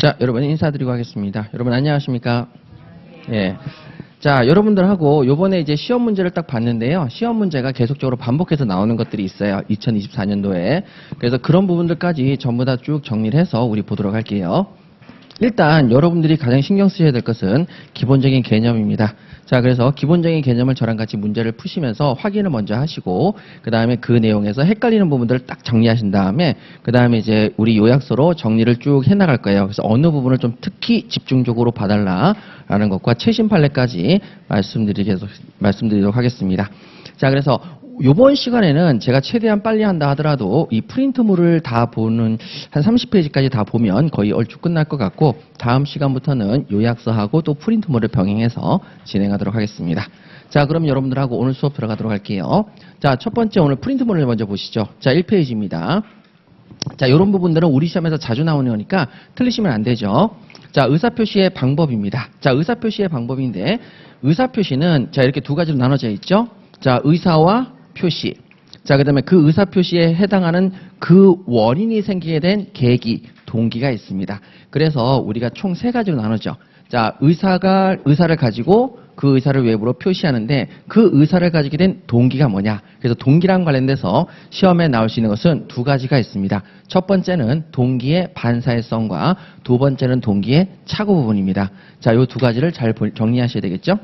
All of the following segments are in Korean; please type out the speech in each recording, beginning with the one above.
자, 여러분 인사드리고 하겠습니다. 여러분 안녕하십니까? 예. 자, 여러분들하고 요번에 이제 시험 문제를 딱 봤는데요. 시험 문제가 계속적으로 반복해서 나오는 것들이 있어요. 2024년도에. 그래서 그런 부분들까지 전부 다 쭉 정리를 해서 우리 보도록 할게요. 일단 여러분들이 가장 신경 쓰셔야 될 것은 기본적인 개념입니다. 자, 그래서 기본적인 개념을 저랑 같이 문제를 푸시면서 확인을 먼저 하시고 그 다음에 그 내용에서 헷갈리는 부분들을 딱 정리하신 다음에 그 다음에 이제 우리 요약서로 정리를 쭉 해나갈 거예요. 그래서 어느 부분을 좀 특히 집중적으로 봐달라라는 것과 최신 판례까지 말씀드리도록 하겠습니다. 자, 그래서 요번 시간에는 제가 최대한 빨리 한다 하더라도 이 프린트물을 다 보는 한 30페이지까지 다 보면 거의 얼추 끝날 것 같고 다음 시간부터는 요약서하고 또 프린트물을 병행해서 진행하도록 하겠습니다. 자, 그럼 여러분들하고 오늘 수업 들어가도록 할게요. 자, 첫 번째 오늘 프린트물을 먼저 보시죠. 자, 1페이지입니다. 자, 이런 부분들은 우리 시험에서 자주 나오는 거니까 틀리시면 안 되죠. 자, 의사표시의 방법입니다. 자, 의사표시의 방법인데 의사표시는 자, 이렇게 두 가지로 나눠져 있죠. 자, 의사와 표시. 자, 그 다음에 그 의사 표시에 해당하는 그 원인이 생기게 된 계기, 동기가 있습니다. 그래서 우리가 총 세 가지로 나누죠. 자, 의사를 가지고 그 의사를 외부로 표시하는데 그 의사를 가지게 된 동기가 뭐냐. 그래서 동기랑 관련돼서 시험에 나올 수 있는 것은 두 가지가 있습니다. 첫 번째는 동기의 반사회성과 두 번째는 동기의 착오 부분입니다. 자, 요 두 가지를 잘 정리하셔야 되겠죠.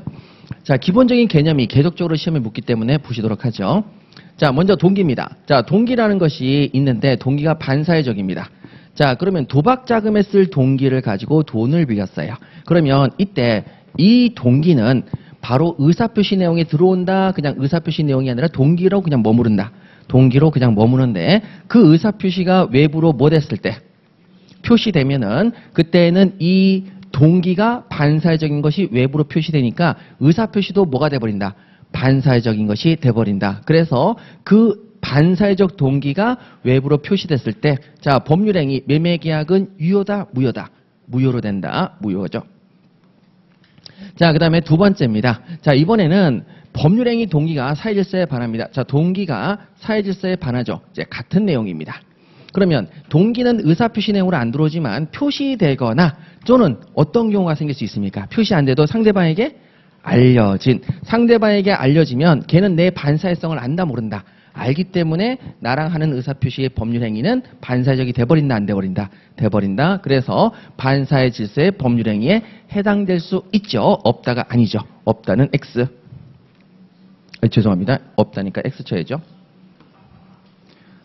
자, 기본적인 개념이 계속적으로 시험에 묻기 때문에 보시도록 하죠. 자, 먼저 동기입니다. 자, 동기라는 것이 있는데 동기가 반사회적입니다. 자, 그러면 도박 자금에 쓸 동기를 가지고 돈을 빌렸어요. 그러면 이때 이 동기는 바로 의사표시 내용에 들어온다. 그냥 의사표시 내용이 아니라 동기로 그냥 머무른다. 동기로 그냥 머무는데 그 의사표시가 외부로 뭐 됐을 때 표시되면은 그때는 이 동기가 반사회적인 것이 외부로 표시되니까 의사표시도 뭐가 돼버린다? 반사회적인 것이 돼버린다. 그래서 그 반사회적 동기가 외부로 표시됐을 때, 자, 법률행위, 매매계약은 유효다, 무효다? 무효로 된다, 무효죠. 자, 그 다음에 두 번째입니다. 자, 이번에는 법률행위 동기가 사회질서에 반합니다. 자, 동기가 사회질서에 반하죠. 이제 같은 내용입니다. 그러면 동기는 의사표시 내용으로 안 들어오지만 표시되거나 또는 어떤 경우가 생길 수 있습니까? 표시 안 돼도 상대방에게 상대방에게 알려지면 걔는 내 반사회성을 안다 모른다. 알기 때문에 나랑 하는 의사표시의 법률행위는 반사회적이 돼버린다 안 돼버린다? 돼버린다. 그래서 반사회 질서의 법률행위에 해당될 수 있죠. 없다가 아니죠. 없다는 X. 죄송합니다. 없다니까 X 쳐야죠.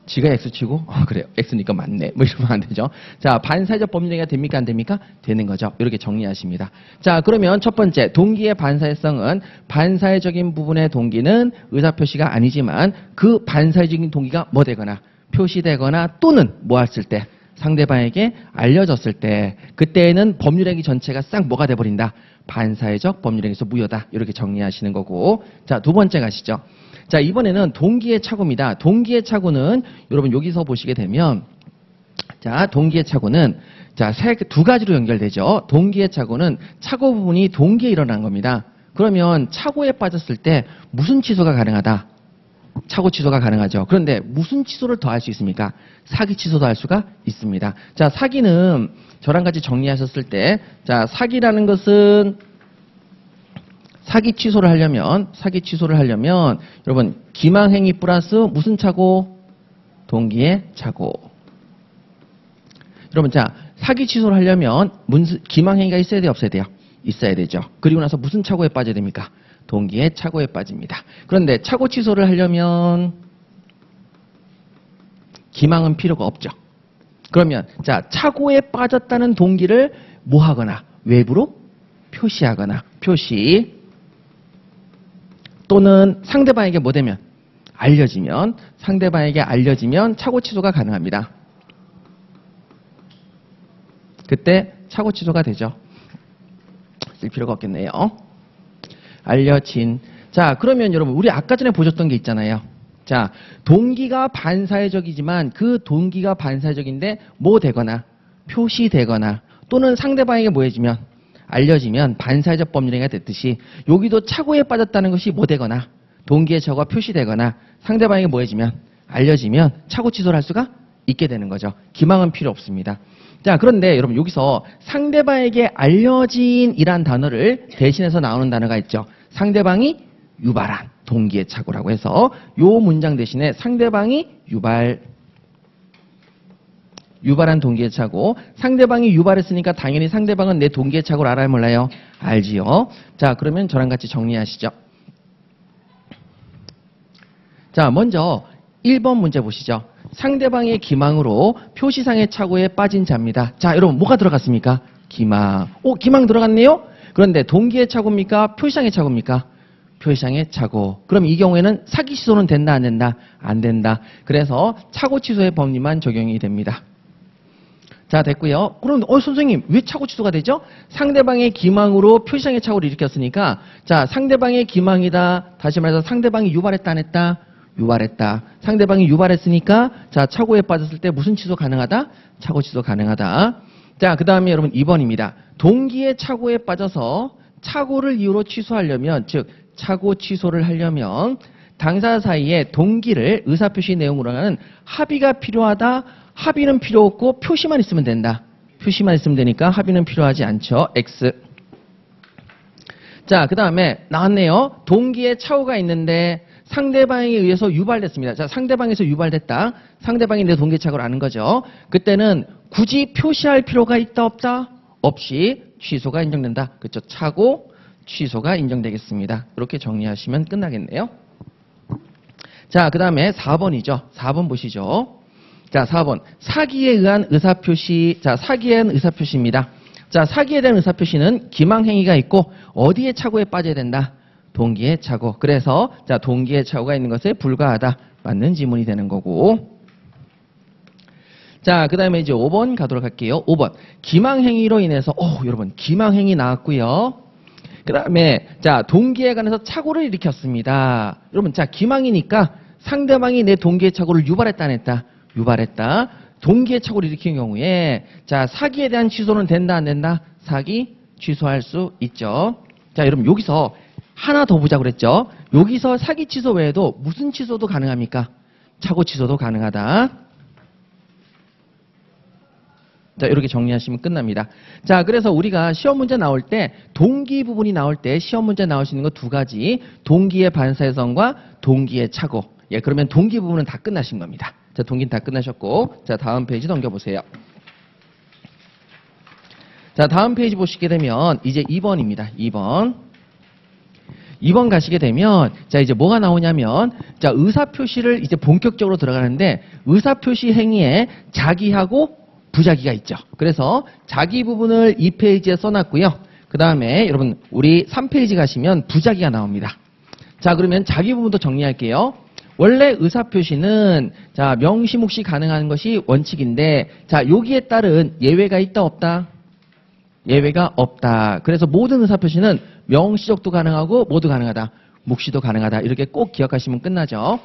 지가 X치고 그래요. X니까 맞네. 뭐 이러면 안 되죠. 자, 반사회적 법률행위가 됩니까? 안 됩니까? 되는 거죠. 이렇게 정리하십니다. 자, 그러면 첫 번째 동기의 반사회성은 반사회적인 부분의 동기는 의사표시가 아니지만 그 반사회적인 동기가 뭐 되거나 표시되거나 또는 뭐 했을 때 상대방에게 알려졌을 때 그때는 법률행위 전체가 싹 뭐가 돼버린다. 반사회적 법률행위에서 무효다. 이렇게 정리하시는 거고. 자, 두 번째 가시죠. 자, 이번에는 동기의 착오입니다. 동기의 착오는 여러분 여기서 보시게 되면 자, 동기의 착오는 자, 두 가지로 연결되죠. 동기의 착오는 착오 부분이 동기에 일어난 겁니다. 그러면 착오에 빠졌을 때 무슨 취소가 가능하다? 착오 취소가 가능하죠. 그런데 무슨 취소를 더 할 수 있습니까? 사기 취소도 할 수가 있습니다. 자, 사기는 저랑 같이 정리하셨을 때 자, 사기라는 것은 사기 취소를 하려면 여러분 기망행위 플러스 무슨 착오? 동기의 착오. 여러분 자, 사기 취소를 하려면 기망행위가 있어야 돼요, 없어야 돼요? 있어야 되죠. 그리고 나서 무슨 착오에 빠져야 됩니까? 동기의 착오에 빠집니다. 그런데 착오 취소를 하려면 기망은 필요가 없죠. 그러면 자, 착오에 빠졌다는 동기를 뭐 하거나 외부로 표시하거나 표시 또는 상대방에게 뭐 되면 상대방에게 알려지면 착오 취소가 가능합니다. 그때 착오 취소가 되죠. 쓸 필요가 없겠네요. 알려진. 자, 그러면 여러분 우리 아까 전에 보셨던 게 있잖아요. 자, 동기가 반사회적이지만 그 동기가 반사회적인데 뭐 되거나 표시되거나 또는 상대방에게 뭐 해지면 알려지면 반사회적 법률행위가 됐듯이 여기도 착오에 빠졌다는 것이 뭐 되거나 동기의 착오가 표시되거나 상대방에게 뭐 해지면 알려지면 착오 취소를 할 수가 있게 되는 거죠. 기망은 필요 없습니다. 자, 그런데 여러분 여기서 상대방에게 알려진이란 단어를 대신해서 나오는 단어가 있죠. 상대방이 유발한 동기의 착오라고 해서 요 문장 대신에 상대방이 유발한 동기의 착오. 상대방이 유발했으니까 당연히 상대방은 내 동기의 착오를 알아요, 몰라요? 알지요. 자, 그러면 저랑 같이 정리하시죠. 자, 먼저 1번 문제 보시죠. 상대방의 기망으로 표시상의 착오에 빠진 자입니다. 자, 여러분 뭐가 들어갔습니까? 기망. 기망 들어갔네요? 그런데 동기의 착오입니까? 표시상의 착오입니까? 표시상의 착오. 그럼 이 경우에는 사기 취소는 된다, 안 된다? 안 된다. 그래서 착오 취소의 법리만 적용이 됩니다. 자, 됐고요. 그럼 선생님 왜 착오 취소가 되죠? 상대방의 기망으로 표시상의 착오를 일으켰으니까 자, 상대방의 기망이다. 다시 말해서 상대방이 유발했다, 안 했다? 유발했다. 상대방이 유발했으니까 자, 착오에 빠졌을 때 무슨 취소 가능하다? 착오 취소 가능하다. 자, 그 다음에 여러분 2번입니다. 동기의 착오에 빠져서 착오를 이유로 취소하려면, 즉 착오 취소를 하려면 당사 사이에 동기를 의사표시 내용으로 하는 합의가 필요하다. 합의는 필요 없고 표시만 있으면 된다. 표시만 있으면 되니까 합의는 필요하지 않죠. X. 자, 그 다음에 나왔네요. 동기의 착오가 있는데 상대방에 의해서 유발됐습니다. 자, 상대방에서 유발됐다. 상대방이 내 동기의 착오를 아는 거죠. 그때는 굳이 표시할 필요가 있다, 없다? 없이 취소가 인정된다. 그렇죠. 착오, 취소가 인정되겠습니다. 이렇게 정리하시면 끝나겠네요. 자, 그 다음에 4번이죠. 4번 보시죠. 자, 4번. 사기에 의한 의사표시. 자, 사기에 의한 의사표시입니다. 자, 사기에 대한 의사표시는 기망행위가 있고 어디에 착오에 빠져야 된다? 동기의 착오. 그래서 자, 동기의 착오가 있는 것에 불과하다. 맞는 지문이 되는 거고. 자, 그 다음에 이제 5번 가도록 할게요. 5번. 기망행위로 인해서 여러분 기망행위 나왔고요. 그 다음에 자, 동기에 관해서 착오를 일으켰습니다. 여러분 자, 기망이니까 상대방이 내 동기의 착오를 유발했다, 안 했다? 유발했다. 동기의 착오를 일으킨 경우에 자, 사기에 대한 취소는 된다, 안 된다? 사기 취소할 수 있죠. 자, 여러분 여기서 하나 더 보자고 그랬죠. 여기서 사기 취소 외에도 무슨 취소도 가능합니까? 착오 취소도 가능하다. 자, 이렇게 정리하시면 끝납니다. 자, 그래서 우리가 시험 문제 나올 때 동기 부분이 나올 때 시험 문제 나올 수 있는 거 두 가지. 동기의 반사회성과 동기의 착오. 예, 그러면 동기 부분은 다 끝나신 겁니다. 자, 동기는 다 끝나셨고, 자, 다음 페이지 넘겨보세요. 자, 다음 페이지 보시게 되면 이제 2번입니다. 2번 가시게 되면 자, 이제 뭐가 나오냐면 자, 의사표시를 이제 본격적으로 들어가는데 의사표시 행위에 자기하고 부자기가 있죠. 그래서 자기 부분을 2페이지에 써놨고요. 그 다음에 여러분 우리 3페이지 가시면 부자기가 나옵니다. 자, 그러면 자기 부분도 정리할게요. 원래 의사표시는 자, 명시묵시 가능한 것이 원칙인데 자, 여기에 따른 예외가 있다, 없다? 예외가 없다. 그래서 모든 의사표시는 명시적도 가능하고 모두 가능하다. 묵시도 가능하다. 이렇게 꼭 기억하시면 끝나죠.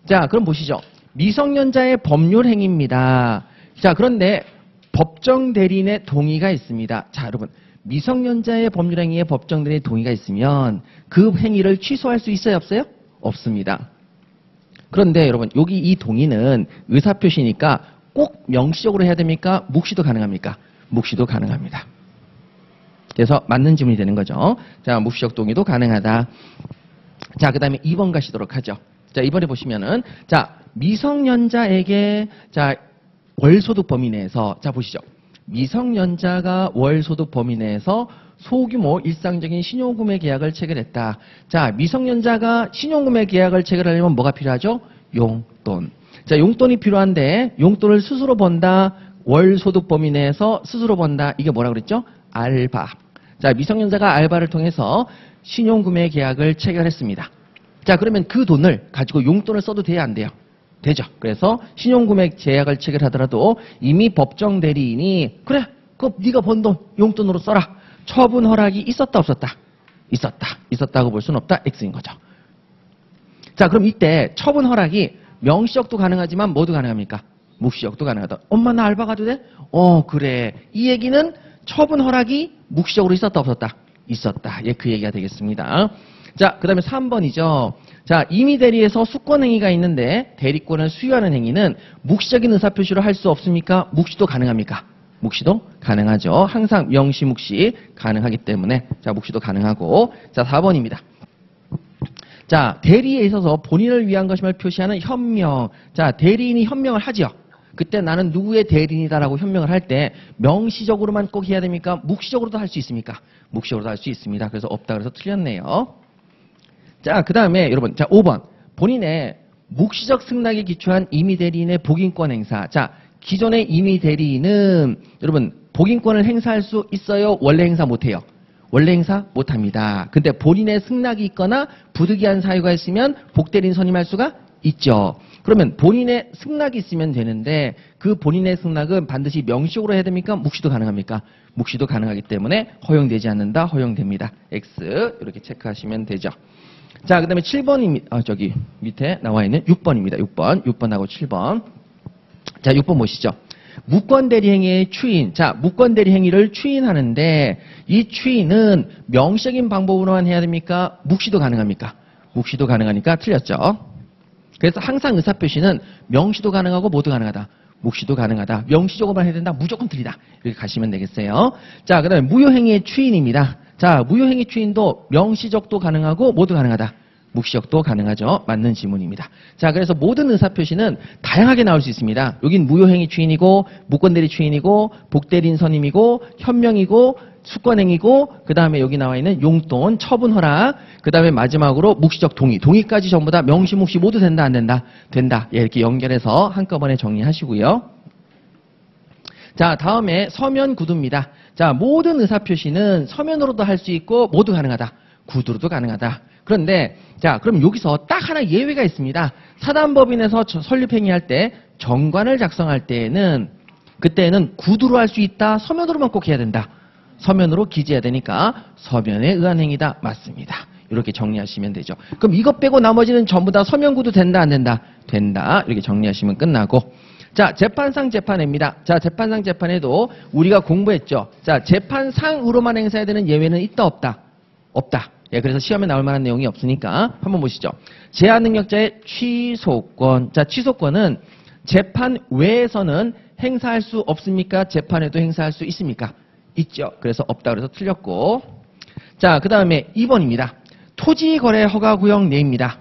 자, 그럼 보시죠. 미성년자의 법률 행위입니다. 자, 그런데 법정 대리인의 동의가 있습니다. 자, 여러분 미성년자의 법률 행위에 법정 대리인의 동의가 있으면 그 행위를 취소할 수 있어요, 없어요? 없습니다. 그런데 여러분 여기 이 동의는 의사표시니까 꼭 명시적으로 해야 됩니까? 묵시도 가능합니까? 묵시도 가능합니다. 그래서 맞는 질문이 되는 거죠. 자, 묵시적 동의도 가능하다. 자, 그 다음에 2번 가시도록 하죠. 자, 이번에 보시면은 자, 미성년자에게 자, 월소득 범위 내에서 자, 보시죠. 미성년자가 월소득 범위 내에서 소규모 일상적인 신용구매 계약을 체결했다. 자, 미성년자가 신용구매 계약을 체결하려면 뭐가 필요하죠? 용돈. 자, 용돈이 필요한데 용돈을 스스로 번다. 월소득 범위 내에서 스스로 번다. 이게 뭐라고 그랬죠? 알바. 자, 미성년자가 알바를 통해서 신용구매 계약을 체결했습니다. 자, 그러면 그 돈을 가지고 용돈을 써도 돼야 안 돼요? 되죠. 그래서 신용구매 계약을 체결하더라도 이미 법정 대리인이 그래, 그 네가 번 돈 용돈으로 써라. 처분 허락이 있었다, 없었다? 있었다. 있었다고 볼 수는 없다. X인 거죠. 자, 그럼 이때 처분 허락이 명시적도 가능하지만 뭐도 가능합니까? 묵시적도 가능하다. 엄마 나 알바 가도 돼? 그래. 이 얘기는 처분 허락이 묵시적으로 있었다, 없었다? 있었다. 예, 그 얘기가 되겠습니다. 자, 그 다음에 3번이죠. 자, 임의 대리에서 수권 행위가 있는데 대리권을 수유하는 행위는 묵시적인 의사표시로 할 수 없습니까? 묵시도 가능합니까? 묵시도 가능하죠. 항상 명시, 묵시 가능하기 때문에 자, 묵시도 가능하고 자, 4번입니다. 자, 대리에 있어서 본인을 위한 것임을 표시하는 현명. 자, 대리인이 현명을 하지요. 그때 나는 누구의 대리인이다라고 현명을 할 때 명시적으로만 꼭 해야 됩니까? 묵시적으로도 할 수 있습니까? 묵시적으로도 할 수 있습니다. 그래서 없다 그래서 틀렸네요. 자, 그 다음에 여러분, 자, 5번. 본인의 묵시적 승낙에 기초한 임의 대리인의 복인권 행사. 자, 기존의 임의 대리인은 여러분, 복인권을 행사할 수 있어요? 원래 행사 못해요? 원래 행사 못합니다. 근데 본인의 승낙이 있거나 부득이한 사유가 있으면 복대리인 선임할 수가 있죠. 그러면 본인의 승낙이 있으면 되는데 그 본인의 승낙은 반드시 명시적으로 해야 됩니까? 묵시도 가능합니까? 묵시도 가능하기 때문에 허용되지 않는다. 허용됩니다. X 이렇게 체크하시면 되죠. 자, 그 다음에 7번입니다. 저기 밑에 나와 있는 6번입니다. 6번하고 7번. 자, 6번 보시죠. 무권대리행위의 추인. 자, 무권대리행위를 추인하는데 이 추인은 명시적인 방법으로만 해야 됩니까? 묵시도 가능합니까? 묵시도 가능하니까 틀렸죠. 그래서 항상 의사표시는 명시도 가능하고 모두 가능하다. 묵시도 가능하다. 명시적으로만 해야 된다. 무조건 틀리다. 이렇게 가시면 되겠어요. 자, 그 다음에 무효행위의 추인입니다. 자, 무효행위 추인도 명시적도 가능하고 모두 가능하다. 묵시적도 가능하죠. 맞는 지문입니다. 자, 그래서 모든 의사표시는 다양하게 나올 수 있습니다. 여긴 무효행위 추인이고 무권대리 추인이고 복대리인 선임이고 현명이고 수권행위고 그 다음에 여기 나와 있는 용돈, 처분 허락 그 다음에 마지막으로 묵시적 동의. 동의까지 전부 다 명시, 묵시 모두 된다 안 된다? 된다. 예, 이렇게 연결해서 한꺼번에 정리하시고요. 자, 다음에 서면 구두입니다. 자, 모든 의사표시는 서면으로도 할 수 있고 모두 가능하다. 구두로도 가능하다. 그런데 자, 그럼 여기서 딱 하나 예외가 있습니다. 사단법인에서 설립행위할 때 정관을 작성할 때에는 그때는 구두로 할 수 있다. 서면으로만 꼭 해야 된다. 서면으로 기재해야 되니까 서면에 의한 행위다. 맞습니다. 이렇게 정리하시면 되죠. 그럼 이것 빼고 나머지는 전부 다 서면 구두 된다 안 된다? 된다. 이렇게 정리하시면 끝나고 자, 재판상 재판입니다. 자, 재판상 재판에도 우리가 공부했죠. 자, 재판상으로만 행사해야 되는 예외는 있다 없다? 없다. 예, 그래서 시험에 나올 만한 내용이 없으니까 한번 보시죠. 제한능력자의 취소권. 자, 취소권은 재판 외에서는 행사할 수 없습니까? 재판에도 행사할 수 있습니까? 있죠. 그래서 없다 그래서 틀렸고. 자, 그 다음에 2번입니다. 토지거래 허가구역 내입니다.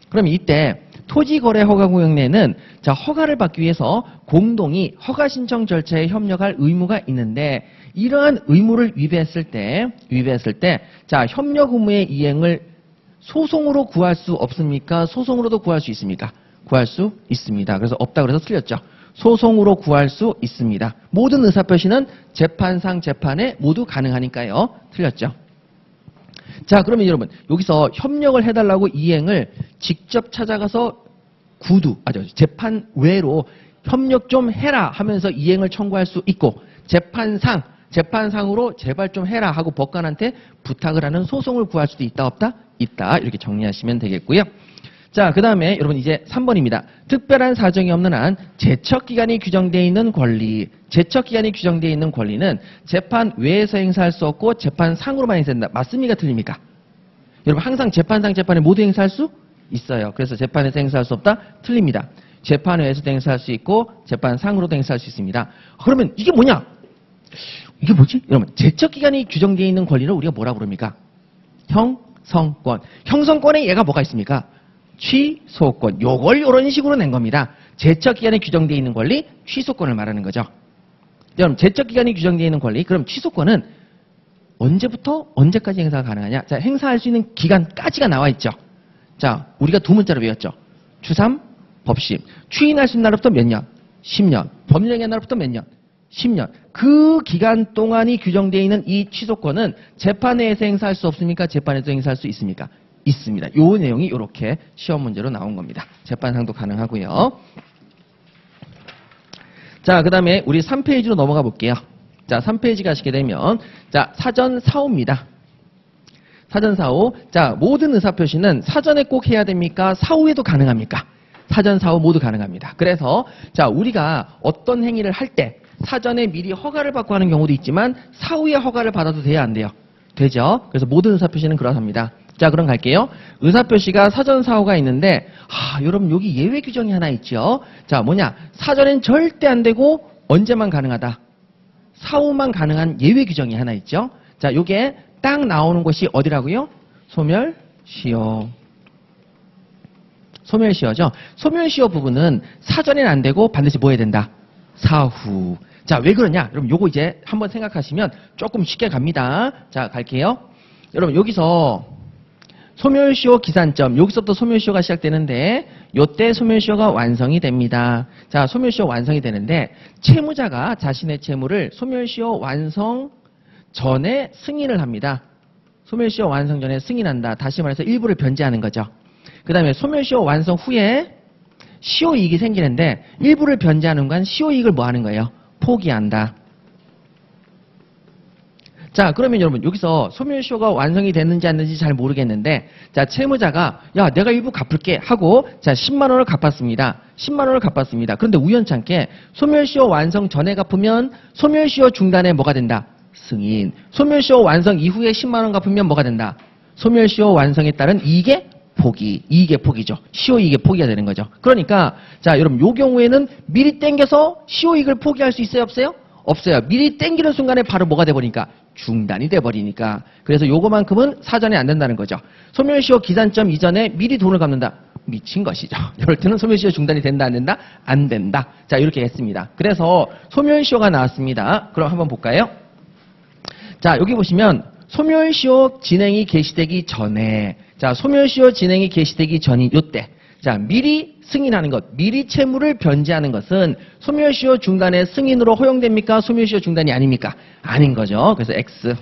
그럼 이때 토지거래 허가구역 내는 자, 허가를 받기 위해서 공동이 허가 신청 절차에 협력할 의무가 있는데 이러한 의무를 위배했을 때 자, 협력 의무의 이행을 소송으로 구할 수 없습니까? 소송으로도 구할 수 있습니까? 구할 수 있습니다. 그래서 없다 그래서 틀렸죠. 소송으로 구할 수 있습니다. 모든 의사표시는 재판상 재판에 모두 가능하니까요. 틀렸죠. 자, 그러면 여러분 여기서 협력을 해달라고 이행을 직접 찾아가서 재판 외로 협력 좀 해라 하면서 이행을 청구할 수 있고 재판상으로 제발 좀 해라 하고 법관한테 부탁을 하는 소송을 구할 수도 있다 없다? 있다. 이렇게 정리하시면 되겠고요. 자, 그 다음에 여러분 이제 3번입니다. 특별한 사정이 없는 한 제척기간이 규정되어 있는 권리. 제척기간이 규정되어 있는 권리는 재판 외에서 행사할 수 없고 재판상으로만 행사한다. 맞습니까? 틀립니까? 여러분 항상 재판상 재판에 모두 행사할 수 있어요. 그래서 재판에서 행사할 수 없다? 틀립니다. 재판 외에서도 행사할 수 있고 재판상으로도 행사할 수 있습니다. 그러면 이게 뭐냐? 이게 뭐지? 여러분 제척기간이 규정되어 있는 권리를 우리가 뭐라고 그럽니까? 형성권. 형성권에 얘가 뭐가 있습니까? 취소권. 요걸 이런 식으로 낸 겁니다. 제척기간에 규정되어 있는 권리, 취소권을 말하는 거죠. 여러분 제척기간이 규정되어 있는 권리, 그럼 취소권은 언제부터 언제까지 행사가 가능하냐? 자, 행사할 수 있는 기간까지가 나와 있죠. 자, 우리가 두 문자로 외웠죠. 주3, 법심. 추인할 수 있는 날부터 몇 년? 10년. 법령의 날부터 몇 년? 10년. 그 기간 동안이 규정되어 있는 이 취소권은 재판에서 행사할 수 없습니까? 재판에서 행사할 수 있습니까? 있습니다. 요 내용이 이렇게 시험 문제로 나온 겁니다. 재판상도 가능하고요. 자, 그 다음에 우리 3페이지로 넘어가 볼게요. 자, 3페이지 가시게 되면 자, 사전 사후입니다. 사전 사후. 자, 모든 의사표시는 사전에 꼭 해야 됩니까? 사후에도 가능합니까? 사전 사후 모두 가능합니다. 그래서 자, 우리가 어떤 행위를 할 때 사전에 미리 허가를 받고 하는 경우도 있지만 사후에 허가를 받아도 돼야 안 돼요? 되죠. 그래서 모든 의사표시는 그렇답니다. 자, 그럼 갈게요. 의사표시가 사전사후가 있는데, 여러분 여기 예외 규정이 하나 있죠. 자, 뭐냐? 사전엔 절대 안 되고 언제만 가능하다. 사후만 가능한 예외 규정이 하나 있죠. 자, 요게 딱 나오는 곳이 어디라고요? 소멸시효. 소멸시효죠. 소멸시효 부분은 사전엔 안 되고 반드시 뭐 해야 된다? 사후. 자, 왜 그러냐? 여러분 요거 이제 한번 생각하시면 조금 쉽게 갑니다. 자, 갈게요. 여러분 여기서 소멸시효 기산점, 여기서부터 소멸시효가 시작되는데 요때 소멸시효가 완성이 됩니다. 자, 소멸시효 완성이 되는데 채무자가 자신의 채무를 소멸시효 완성 전에 승인을 합니다. 소멸시효 완성 전에 승인한다. 다시 말해서 일부를 변제하는 거죠. 그 다음에 소멸시효 완성 후에 시효이익이 생기는데 일부를 변제하는 건 시효이익을 뭐 하는 거예요? 포기한다. 자, 그러면 여러분 여기서 소멸시효가 완성이 됐는지 안 됐는지 잘 모르겠는데, 자, 채무자가 야 내가 일부 갚을게 하고 자 10만 원을 갚았습니다. 10만 원을 갚았습니다. 그런데 우연찮게 소멸시효 완성 전에 갚으면 소멸시효 중단에 뭐가 된다? 승인. 소멸시효 완성 이후에 10만 원 갚으면 뭐가 된다? 소멸시효 완성에 따른 이익의 포기. 이익의 포기죠. 시효이익의 포기가 되는 거죠. 그러니까 자, 여러분 요 경우에는 미리 땡겨서 시효이익을 포기할 수 있어요, 없어요? 없어요. 미리 땡기는 순간에 바로 뭐가 돼버리니까? 중단이 돼버리니까. 그래서 요거만큼은 사전에 안 된다는 거죠. 소멸시효 기산점 이전에 미리 돈을 갚는다. 미친 것이죠. 이럴 때는 소멸시효 중단이 된다, 안 된다? 안 된다. 자, 이렇게 했습니다. 그래서 소멸시효가 나왔습니다. 그럼 한번 볼까요? 자, 여기 보시면 소멸시효 진행이 개시되기 전에, 자, 소멸시효 진행이 개시되기 전인 요때, 자, 미리 승인하는 것, 미리 채무를 변제하는 것은 소멸시효 중단의 승인으로 허용됩니까? 소멸시효 중단이 아닙니까? 아닌 거죠. 그래서 X.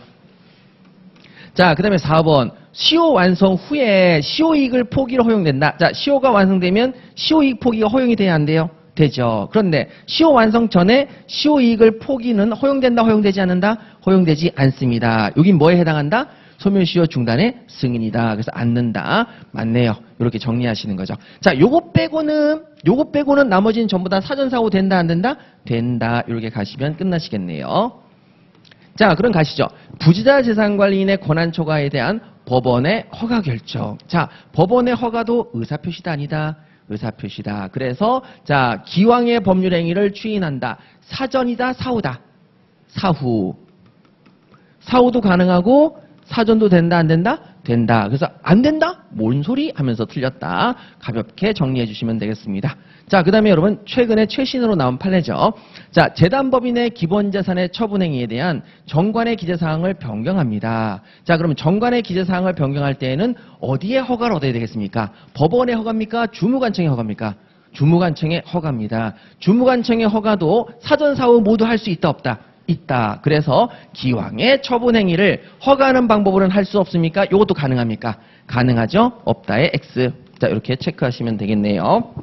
자, 그 다음에 4번. 시효 완성 후에 시효이익을 포기로 허용된다. 자, 시효가 완성되면 시효이익 포기가 허용이 돼야 안 돼요? 되죠. 그런데 시효 완성 전에 시효이익을 포기는 허용된다, 허용되지 않는다? 허용되지 않습니다. 여긴 뭐에 해당한다? 소멸시효 중단의 승인이다. 그래서 않는다. 맞네요. 이렇게 정리하시는 거죠. 자, 요거 빼고는 나머지는 전부 다 사전사고 된다, 안 된다? 된다. 이렇게 가시면 끝나시겠네요. 자, 그럼 가시죠. 부지자 재산관리인의 권한 초과에 대한 법원의 허가 결정. 자, 법원의 허가도 의사표시다, 아니다? 의사표시다. 그래서 자, 기왕의 법률행위를 추인한다. 사전이다, 사후다? 사후. 사후도 가능하고 사전도 된다, 안 된다? 된다. 그래서 안 된다? 뭔 소리? 하면서 틀렸다. 가볍게 정리해 주시면 되겠습니다. 자, 그 다음에 여러분 최근에 최신으로 나온 판례죠. 자, 재단법인의 기본재산의 처분행위에 대한 정관의 기재사항을 변경합니다. 자, 그러면 정관의 기재사항을 변경할 때에는 어디에 허가를 얻어야 되겠습니까? 법원의 허가입니까? 주무관청의 허가입니까? 주무관청의 허가입니다. 주무관청의 허가도 사전사후 모두 할 수 있다, 없다? 있다. 그래서 기왕의 처분행위를 허가하는 방법으로는 할 수 없습니까? 이것도 가능합니까? 가능하죠? 없다의 X. 자, 이렇게 체크하시면 되겠네요.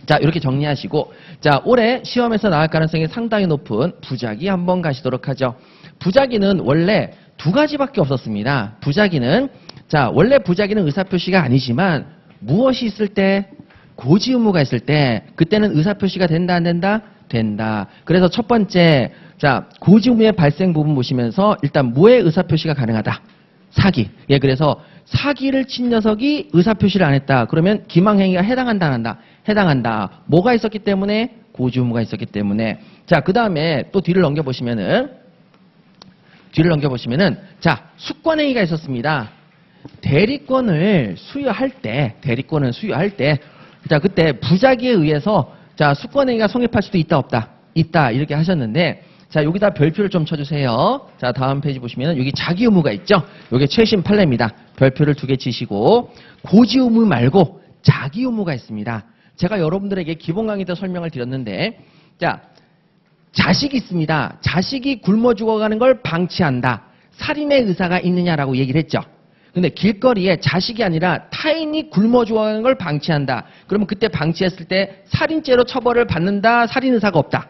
자, 이렇게 정리하시고, 자, 올해 시험에서 나올 가능성이 상당히 높은 부작위 한번 가시도록 하죠. 부작위는 원래 두 가지밖에 없었습니다. 부작위는, 자, 원래 부작위는 의사표시가 아니지만 무엇이 있을 때? 고지 의무가 있을 때, 그때는 의사표시가 된다, 안 된다? 된다. 그래서 첫 번째, 자, 고지 의무의 발생 부분 보시면서 일단 뭐의 의사표시가 가능하다? 사기. 예, 그래서 사기를 친 녀석이 의사표시를 안 했다. 그러면 기망행위가 해당한다, 안 한다? 해당한다. 뭐가 있었기 때문에? 고지 의무가 있었기 때문에. 자, 그 다음에 또 뒤를 넘겨보시면은, 자, 수권행위가 있었습니다. 대리권을 수여할 때, 자, 그때 부작위에 의해서 자, 수권행위가 성립할 수도 있다, 없다? 있다. 이렇게 하셨는데, 자, 여기다 별표를 좀 쳐주세요. 자, 다음 페이지 보시면 여기 자기 의무가 있죠? 이게 최신 판례입니다. 별표를 2개 치시고, 고지 의무 말고 자기 의무가 있습니다. 제가 여러분들에게 기본 강의 때 설명을 드렸는데, 자, 자식이 있습니다. 자식이 굶어 죽어가는 걸 방치한다. 살인의 의사가 있느냐라고 얘기를 했죠. 근데 길거리에 자식이 아니라 타인이 굶어 죽어가는 걸 방치한다. 그러면 그때 방치했을 때 살인죄로 처벌을 받는다, 살인 의사가 없다.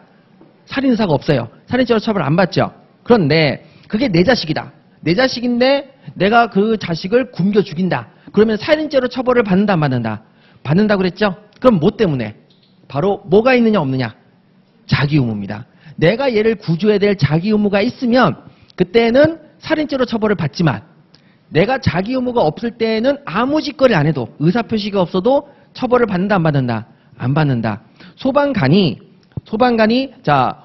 살인 의사가 없어요. 살인죄로 처벌 안 받죠. 그런데 그게 내 자식이다. 내 자식인데 내가 그 자식을 굶겨 죽인다. 그러면 살인죄로 처벌을 받는다, 안 받는다? 받는다고 그랬죠? 그럼 뭐 때문에? 바로 뭐가 있느냐, 없느냐? 자기 의무입니다. 내가 얘를 구조해야 될 자기 의무가 있으면 그때는 살인죄로 처벌을 받지만 내가 자기 의무가 없을 때는 아무 짓거리 안 해도 의사표시가 없어도 처벌을 받는다 안 받는다? 안 받는다. 소방관이 자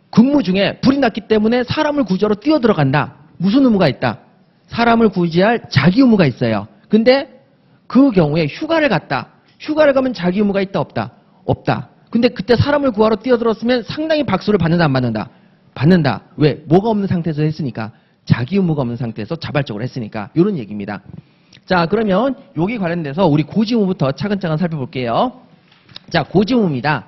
근무 중에 불이 났기 때문에 사람을 구조하러 뛰어들어간다. 무슨 의무가 있다? 사람을 구제할 자기 의무가 있어요. 근데 그 경우에 휴가를 갔다. 휴가를 가면 자기 의무가 있다 없다? 없다. 근데 그때 사람을 구하러 뛰어들었으면 상당히 박수를 받는다 안 받는다? 받는다. 왜? 뭐가 없는 상태에서 했으니까. 자기 의무가 없는 상태에서 자발적으로 했으니까. 이런 얘기입니다. 자, 그러면 여기 관련돼서 우리 고지의무부터 차근차근 살펴볼게요. 자, 고지의무입니다.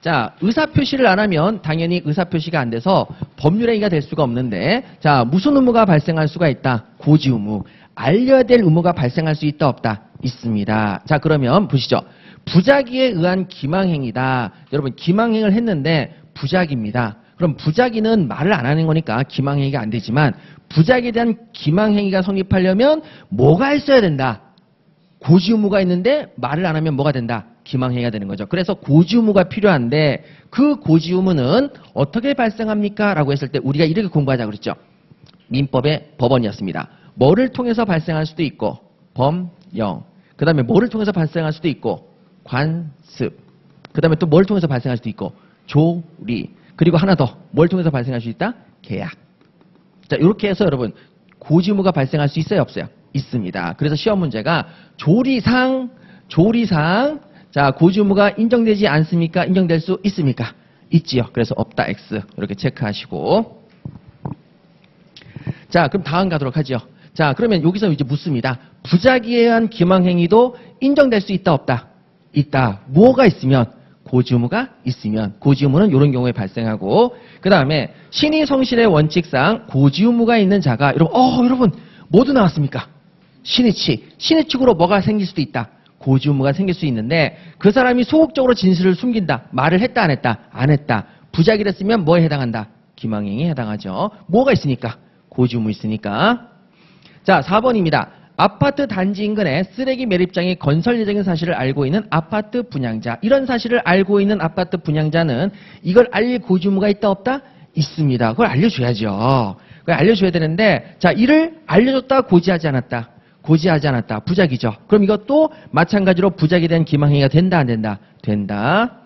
자, 의사표시를 안 하면 당연히 의사표시가 안 돼서 법률행위가 될 수가 없는데, 자, 무슨 의무가 발생할 수가 있다? 고지의무. 알려야 될 의무가 발생할 수 있다 없다? 있습니다. 자, 그러면 보시죠. 부작위에 의한 기망행위다. 여러분, 기망행위를 했는데 부작위입니다. 그럼 부작위는 말을 안 하는 거니까 기망행위가 안 되지만 부작위에 대한 기망행위가 성립하려면 뭐가 있어야 된다? 고지의무가 있는데 말을 안 하면 뭐가 된다? 기망행위가 되는 거죠. 그래서 고지의무가 필요한데 그 고지의무는 어떻게 발생합니까? 라고 했을 때 우리가 이렇게 공부하자고 그랬죠. 민법의 법원이었습니다. 뭐를 통해서 발생할 수도 있고 범령, 그 다음에 뭐를 통해서 발생할 수도 있고 관습, 그 다음에 또 뭘 통해서 발생할 수도 있고 조리, 그리고 하나 더 뭘 통해서 발생할 수 있다? 계약. 자, 이렇게 해서 여러분 고지의무가 발생할 수 있어요 없어요? 있습니다. 그래서 시험 문제가 조리상 자, 고지의무가 인정되지 않습니까? 인정될 수 있습니까? 있지요. 그래서 없다 X 이렇게 체크하시고. 자, 그럼 다음 가도록 하죠. 자, 그러면 여기서 이제 묻습니다. 부작위에 의한 기망행위도 인정될 수 있다 없다? 있다. 뭐가 있으면? 고지의무가 있으면. 고지의무는 이런 경우에 발생하고, 그 다음에 신의 성실의 원칙상 고지의무가 있는 자가, 여러분 모두 나왔습니까? 신의칙으로 뭐가 생길 수도 있다? 고지의무가 생길 수 있는데 그 사람이 소극적으로 진실을 숨긴다. 말을 했다 안 했다? 안 했다. 부작위를 했으면 뭐에 해당한다? 기망행위에 해당하죠. 뭐가 있으니까? 고지의무 있으니까. 자, 4번입니다. 아파트 단지 인근에 쓰레기 매립장이 건설 예정인 사실을 알고 있는 아파트 분양자. 이런 사실을 알고 있는 아파트 분양자는 이걸 알릴 고지의무가 있다 없다? 있습니다. 그걸 알려줘야죠. 그걸 알려줘야 되는데, 자, 이를 알려줬다 고지하지 않았다? 고지하지 않았다. 부작위죠. 그럼 이것도 마찬가지로 부작위에 대한 기망행위가 된다 안 된다? 된다.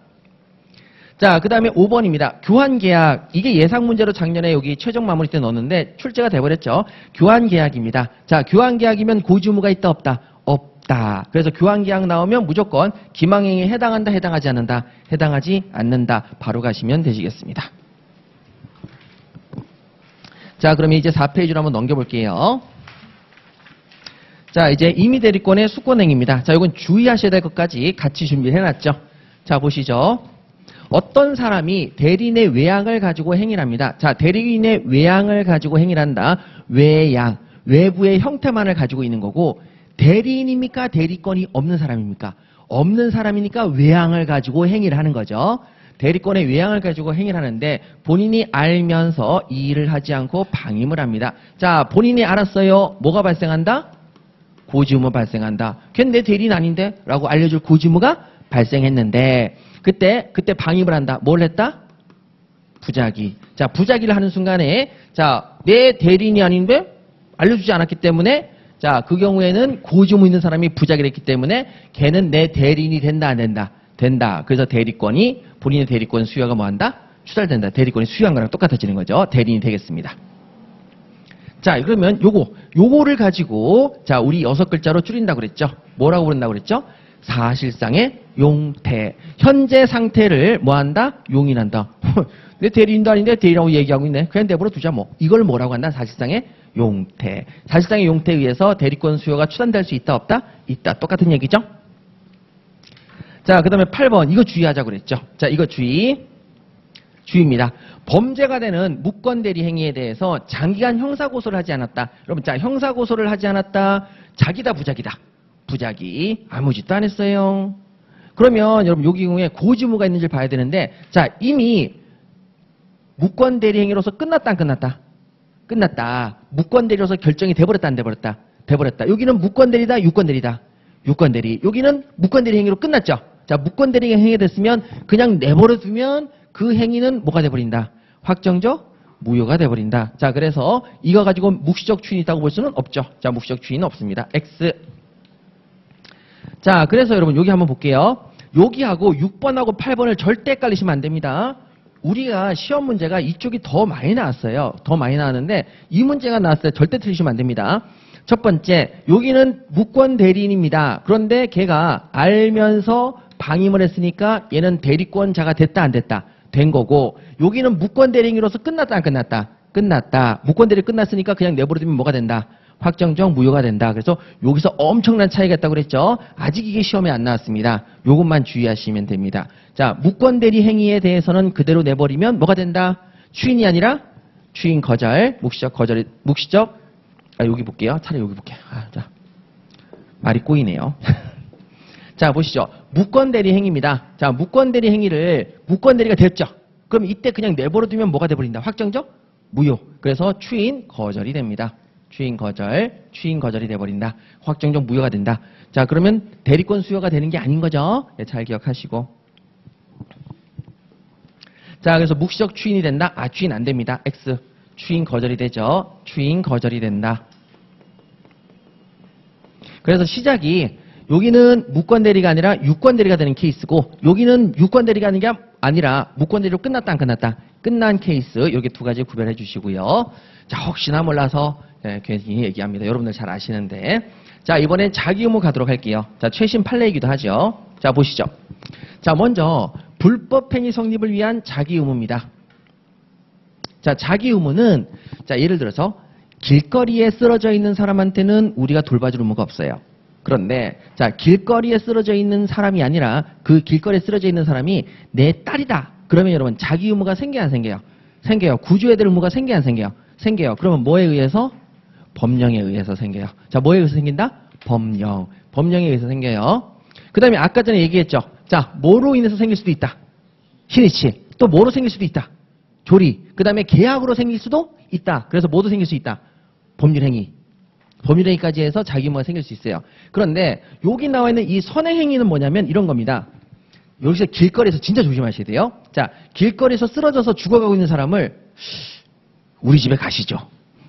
자, 그 다음에 5번입니다. 교환계약. 이게 예상문제로 작년에 여기 최종 마무리 때 넣었는데 출제가 돼버렸죠. 교환계약입니다. 자, 교환계약이면 고지의무가 있다 없다? 없다. 그래서 교환계약 나오면 무조건 기망행위에 해당한다 해당하지 않는다? 해당하지 않는다. 바로 가시면 되시겠습니다. 자, 그러면 이제 4페이지로 한번 넘겨볼게요. 자, 이제 임의대리권의 수권행위입니다. 자, 이건 주의하셔야 될 것까지 같이 준비를 해놨죠. 자, 보시죠. 어떤 사람이 대리인의 외양을 가지고 행위를 합니다. 자, 대리인의 외양을 가지고 행위를 한다. 외양, 외부의 형태만을 가지고 있는 거고, 대리인입니까? 대리권이 없는 사람입니까? 없는 사람이니까 외양을 가지고 행위를 하는 거죠. 대리권의 외양을 가지고 행위를 하는데 본인이 알면서 이 일을 하지 않고 방임을 합니다. 자, 본인이 알았어요. 뭐가 발생한다? 고지의무 발생한다. 걔는 내 대리인 아닌데? 라고 알려줄 고지의무가 발생했는데 그때 방임을 한다. 뭘 했다? 부작위. 자, 부작위를 하는 순간에 자, 내 대리인이 아닌데 알려주지 않았기 때문에 자, 그 경우에는 고지의무 있는 사람이 부작위를 했기 때문에 걔는 내 대리인이 된다 안 된다? 된다. 그래서 대리권이 본인의 대리권 수여가 뭐한다? 추달된다. 대리권이 수여한 거랑 똑같아지는 거죠. 대리인이 되겠습니다. 자, 그러면 요거를 가지고 자, 우리 6글자로 줄인다고 그랬죠. 뭐라고 부른다고 그랬죠? 사실상의 용태. 현재 상태를 뭐한다? 용인한다. 내 대리인도 아닌데 대리라고 얘기하고 있네. 그냥 내버려 두자 뭐. 이걸 뭐라고 한다? 사실상의 용태. 사실상의 용태에 의해서 대리권 수요가 추단될 수 있다 없다? 있다. 똑같은 얘기죠. 자, 그 다음에 8번. 이거 주의하자고 그랬죠. 자, 이거 주의입니다. 범죄가 되는 무권대리 행위에 대해서 장기간 형사고소를 하지 않았다. 여러분, 자, 형사고소를 하지 않았다. 자기다 부작이다. 부작위. 아무 짓도 안 했어요. 그러면 여러분 여기 경우에 고지의무가 있는지를 봐야 되는데 자, 이미 무권대리 행위로서 끝났다 안 끝났다? 끝났다. 무권대리로서 결정이 돼버렸다 안 돼버렸다? 돼버렸다. 여기는 무권대리다 유권대리다? 유권대리. 여기는 무권대리 행위로 끝났죠. 자, 무권대리 행위가 됐으면 그냥 내버려 두면 그 행위는 뭐가 돼버린다? 확정적 무효가 돼버린다. 자, 그래서 이거 가지고 묵시적 추인이 있다고 볼 수는 없죠. 자, 묵시적 추인은 없습니다. X. 자, 그래서 여러분 여기 한번 볼게요. 여기하고 6번하고 8번을 절대 헷갈리시면 안 됩니다. 우리가 시험 문제가 이쪽이 더 많이 나왔어요. 더 많이 나왔는데 이 문제가 나왔을 때 절대 틀리시면 안 됩니다. 첫 번째, 여기는 무권 대리인입니다. 그런데 걔가 알면서 방임을 했으니까 얘는 대리권자가 됐다 안 됐다? 된 거고, 여기는 무권 대리인으로서 끝났다 안 끝났다? 끝났다. 무권 대리 끝났으니까 그냥 내버려두면 뭐가 된다? 확정적 무효가 된다. 그래서 여기서 엄청난 차이가 있다고 그랬죠. 아직 이게 시험에 안 나왔습니다. 요것만 주의하시면 됩니다. 자, 무권 대리 행위에 대해서는 그대로 내버리면 뭐가 된다? 추인이 아니라 추인 거절, 묵시적 거절이 묵시적. 여기 볼게요. 차라리 여기 볼게요. 자, 말이 꼬이네요. 자, 보시죠. 무권 대리 행위입니다. 자, 무권 대리 행위를 무권 대리가 됐죠. 그럼 이때 그냥 내버려두면 뭐가 돼버린다? 확정적 무효. 그래서 추인 거절이 됩니다. 추인 거절이 돼버린다. 확정적 무효가 된다. 자, 그러면 대리권 수여가 되는 게 아닌 거죠. 네, 잘 기억하시고. 자, 그래서 묵시적 추인이 된다. 추인 안 됩니다. X. 추인 거절이 되죠. 추인 거절이 된다. 그래서 시작이 여기는 무권 대리가 아니라 유권 대리가 되는 케이스고, 여기는 유권 대리가 아니라 무권 대리로 끝났다 안 끝났다? 끝난 케이스. 여기 두 가지 구별해 주시고요. 자, 혹시나 몰라서 괜히 얘기합니다. 여러분들 잘 아시는데. 자, 이번엔 자기 의무 가도록 할게요. 자, 최신 판례이기도 하죠. 자, 보시죠. 자, 먼저 불법행위 성립을 위한 자기 의무입니다. 자, 자기 의무는, 자, 예를 들어서 길거리에 쓰러져 있는 사람한테는 우리가 돌봐줄 의무가 없어요. 그런데, 자, 길거리에 쓰러져 있는 사람이 아니라 그 길거리에 쓰러져 있는 사람이 내 딸이다. 그러면 여러분 자기 의무가 생겨요, 안 생겨요? 생겨요. 구조해야 될 의무가 생겨요, 안 생겨요? 생겨요. 그러면 뭐에 의해서? 법령에 의해서 생겨요. 자, 뭐에 의해서 생긴다? 법령. 법령에 의해서 생겨요. 그 다음에 아까 전에 얘기했죠. 자, 뭐로 인해서 생길 수도 있다? 신이치. 또 뭐로 생길 수도 있다? 조리. 그 다음에 계약으로 생길 수도 있다. 그래서 뭐도 생길 수 있다? 법률행위. 법률행위까지 해서 자기 의무가 생길 수 있어요. 그런데 여기 나와 있는 이 선행행위는 뭐냐면 이런 겁니다. 여기서 길거리에서 진짜 조심하셔야 돼요. 자, 길거리에서 쓰러져서 죽어가고 있는 사람을 우리 집에 가시죠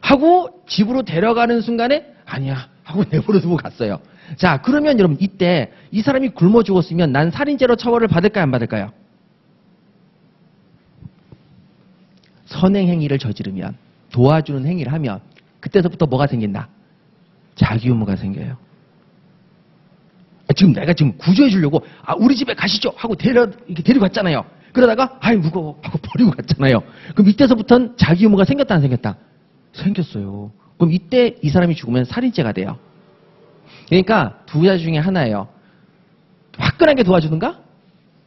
하고 집으로 데려가는 순간에 아니야 하고 내버려두고 갔어요. 자, 그러면 여러분 이때 이 사람이 굶어 죽었으면 난 살인죄로 처벌을 받을까요, 안 받을까요? 선행행위를 저지르면, 도와주는 행위를 하면 그때서부터 뭐가 생긴다? 자기 의무가 생겨요. 지금 내가 구조해 주려고 우리 집에 가시죠 하고 이렇게 데리고 갔잖아요. 그러다가 아이 무거워 하고 버리고 갔잖아요. 그럼 이때서부터는 자기 의무가 생겼다 안 생겼다? 생겼어요. 그럼 이때 이 사람이 죽으면 살인죄가 돼요. 그러니까 두 가지 중에 하나예요. 화끈하게 도와주든가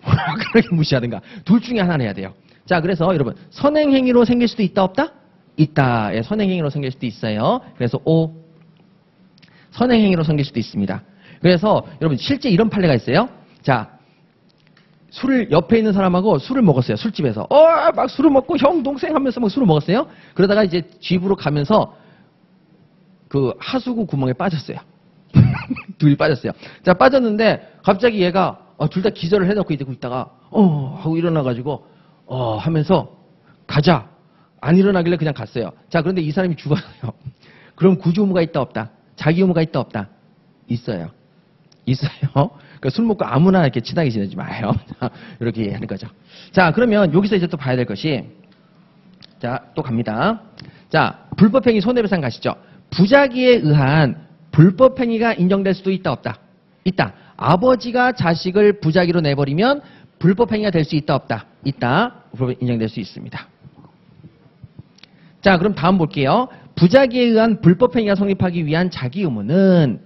화끈하게 무시하든가 둘 중에 하나는 해야 돼요. 자, 그래서 여러분 선행행위로 생길 수도 있다 없다? 있다. 예, 선행행위로 생길 수도 있어요. 그래서 O. 선행행위로 생길 수도 있습니다. 그래서 여러분 실제 이런 판례가 있어요. 자, 술을 옆에 있는 사람하고 술을 먹었어요. 술집에서. 막 술을 먹고 형 동생 하면서 막 술을 먹었어요. 그러다가 이제 집으로 가면서 그 하수구 구멍에 빠졌어요. 둘이 빠졌어요. 자, 빠졌는데 갑자기 얘가 둘 다 기절을 해놓고 이러고 있다가 하고 일어나가지고 하면서 가자. 안 일어나길래 그냥 갔어요. 자, 그런데 이 사람이 죽었어요. 그럼 구조 의무가 있다 없다? 자기 의무가 있다 없다? 있어요. 있어요. 그러니까 술 먹고 아무나 이렇게 친하게 지내지 마요. 이렇게 하는 거죠. 자, 그러면 여기서 이제 또 봐야 될 것이, 자, 또 갑니다. 자, 불법행위 손해배상 가시죠. 부작위에 의한 불법행위가 인정될 수도 있다 없다? 있다. 아버지가 자식을 부작위로 내버리면 불법행위가 될 수 있다 없다? 있다. 인정될 수 있습니다. 자, 그럼 다음 볼게요. 부작위에 의한 불법행위가 성립하기 위한 자기 의무는,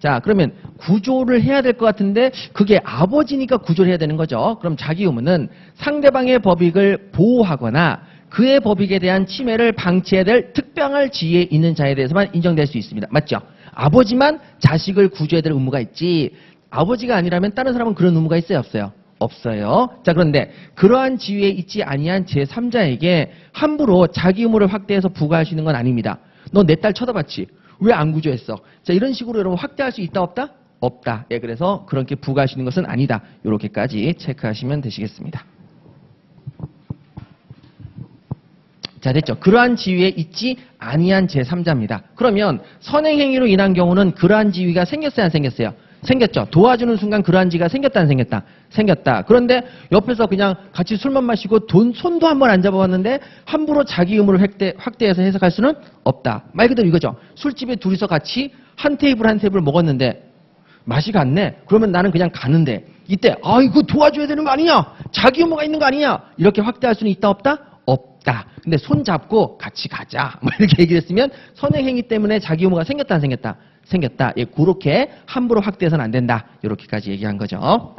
자, 그러면 구조를 해야 될 것 같은데 그게 아버지니까 구조를 해야 되는 거죠. 그럼 자기 의무는 상대방의 법익을 보호하거나 그의 법익에 대한 침해를 방치해야 될 특별한 지위에 있는 자에 대해서만 인정될 수 있습니다. 맞죠? 아버지만 자식을 구조해야 될 의무가 있지, 아버지가 아니라면 다른 사람은 그런 의무가 있어요, 없어요? 없어요. 자, 그런데 그러한 지위에 있지 아니한 제3자에게 함부로 자기 의무를 확대해서 부과할 수 있는 건 아닙니다. 너 내 딸 쳐다봤지? 왜 안 구조했어? 자, 이런 식으로 여러분 확대할 수 있다 없다? 없다. 예, 그래서 그렇게 부과할 수 있는 것은 아니다. 이렇게까지 체크하시면 되시겠습니다. 자, 됐죠? 그러한 지위에 있지 아니한 제3자입니다. 그러면 선행행위로 인한 경우는 그러한 지위가 생겼어요, 안 생겼어요? 생겼죠. 도와주는 순간 그러한 지위가 생겼다, 안 생겼다? 생겼다. 그런데 옆에서 그냥 같이 술만 마시고 손도 한번 안 잡아봤는데 함부로 자기 의무를 확대해서 해석할 수는 없다. 말 그대로 이거죠. 술집에 둘이서 같이 한 테이블 먹었는데 맛이 갔네. 그러면 나는 그냥 가는데 이때 이거 도와줘야 되는 거 아니냐? 자기 의무가 있는 거 아니냐? 이렇게 확대할 수는 있다, 없다? 없다. 근데 손 잡고 같이 가자. 뭐 이렇게 얘기를 했으면 선행행위 때문에 자기 의무가 생겼다, 안 생겼다? 생겼다. 예, 그렇게 함부로 확대해서는 안 된다. 이렇게까지 얘기한 거죠.